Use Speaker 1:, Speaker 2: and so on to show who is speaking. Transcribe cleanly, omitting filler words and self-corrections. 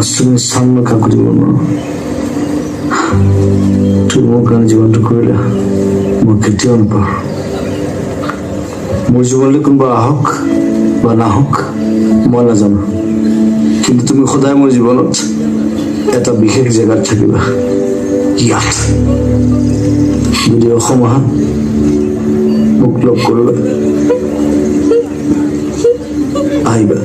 Speaker 1: তুমি সামনে কাকু দিব না তুমি মোৰ কাৰণে জীৱনটো কৰিলা মই কেতিয়াও নাপাহৰোঁ মোৰ জীৱনলৈ কোনোবা আহক বা নাহক মই নাজানো কিন্তু তুমি সদায় মোৰ জীৱনত এটা বিশেষ জেগাত থাকিবা ইয়াত যদি অসম আহা মোক লগ কৰিবা আহিবা